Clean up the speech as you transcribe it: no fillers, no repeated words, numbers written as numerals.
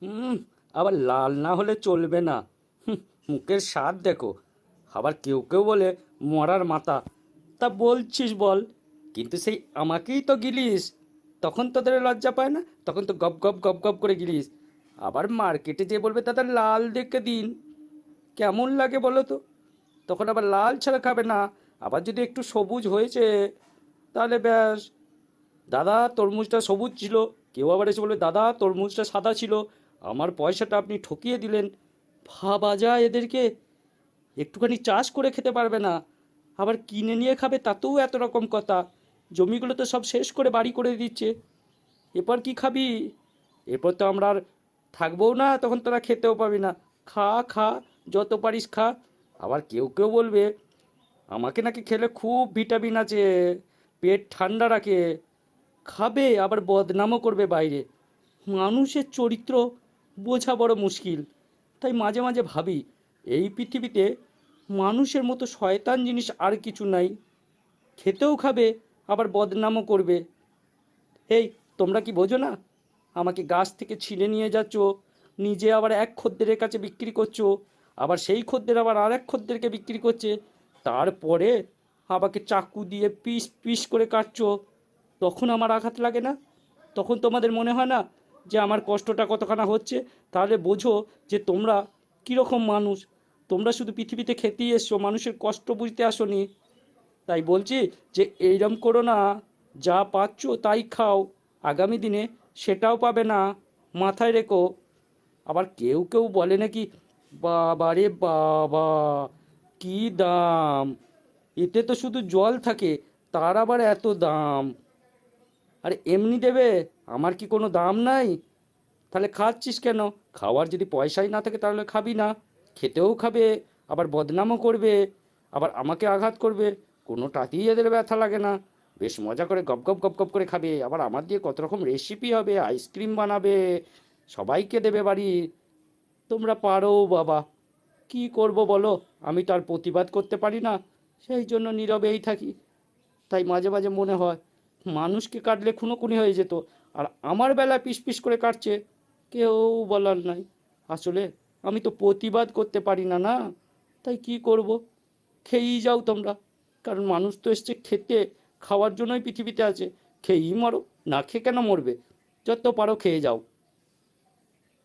হুম, আবার লাল না হলে চলবে না। মুখের স্বাদ দেখো। আবার কেউ কেউ বলে মরার মাথা। তা বলছিস বল, কিন্তু সেই আমাকেই তো গিলিস। তখন তোদের লজ্জা পায় না? তখন তো গপ গপ গপ গপ করে গিলিস। আবার মার্কেটে যে বলবে দাদা লাল দেখে দিন, কেমন লাগে বলো তো? তখন আবার লাল ছাড়া খাবে না। আবার যদি একটু সবুজ হয়েছে তাহলে ব্যাস, দাদা তরমুজটা সবুজ ছিল। কেউ আবার এসে বলবে দাদা তরমুজটা সাদা ছিল, আমার পয়সাটা আপনি ঠকিয়ে দিলেন। ভাবা যায় এদেরকে। একটুখানি চাষ করে খেতে পারবে না, আবার কিনে নিয়ে খাবে, তাতেও এত রকম কথা। জমিগুলো তো সব শেষ করে বাড়ি করে দিচ্ছে। এরপর কি খাবি? এরপর তো আমরা আর থাকবোও না, তখন তোরা খেতেও পাবি না। খা খা, যত পারিস খা। আবার কেউ কেউ বলবে আমাকে নাকি খেলে খুব ভিটামিন আছে, পেট ঠান্ডা রাখে। খাবে আবার বদনামও করবে বাইরে। মানুষের চরিত্র বোঝা বড় মুশকিল। তাই মাঝে মাঝে ভাবি, এই পৃথিবীতে মানুষের মতো শয়তান জিনিস আর কিছু নাই। খেতেও খাবে, আবার বদনামও করবে। এই, তোমরা কি বোঝো না? আমাকে গাছ থেকে ছিঁড়ে নিয়ে যাচ্ছ, নিজে আবার এক খদ্দেরের কাছে বিক্রি করছো, আবার সেই খদ্দের আবার আর এক খদ্দেরকে বিক্রি করছে। তারপরে আমাকে চাকু দিয়ে পিস পিস করে কাটছো। তখন আমার আঘাত লাগে না? তখন তোমাদের মনে হয় না যে আমার কষ্টটা কতখানা হচ্ছে? তাহলে বোঝো যে তোমরা কীরকম মানুষ। তোমরা শুধু পৃথিবীতে খেতেই এসছো, মানুষের কষ্ট বুঝতে আসোনি। তাই বলছি যে এইরম করো না। যা পাচ্ছ তাই খাও, আগামী দিনে সেটাও পাবে না, মাথায় রেখো। আবার কেউ কেউ বলে নাকি বাবা রে বাবা, কি দাম! এতে তো শুধু জল থাকে, তার আবার এত দাম। আরে এমনি দেবে, আমার কি কোনো দাম নাই? তাহলে খাচ্ছিস কেন? খাওয়ার যদি পয়সাই না থাকে তাহলে খাবি না। খেতেও খাবে, আবার বদনামও করবে, আবার আমাকে আঘাত করবে। কোনোটাতেই এদের ব্যথা লাগে না। বেশ মজা করে গপ গপ গপ গপ করে খাবে, আবার আমার দিয়ে কত রকম রেসিপি হবে, আইসক্রিম বানাবে, সবাইকে দেবে বাড়ি। তোমরা পারো বাবা। কি করব বলো? আমি তো আর প্রতিবাদ করতে পারি না, সেই জন্য নীরবেই থাকি। তাই মাঝে মাঝে মনে হয় মানুষকে কাটলে খুনোখুনি হয়ে যেত, আর আমার বেলায় পিস পিস করে কাটছে, কেউ বলার নাই। আসলে আমি তো প্রতিবাদ করতে পারি না, না? তাই কি করব? খেয়েই যাও তোমরা। কারণ মানুষ তো এসছে খেতে, খাওয়ার জন্যই পৃথিবীতে আছে। খেয়েই মরো, না খেয়ে কেন মরবে? যত পারো খেয়ে যাও।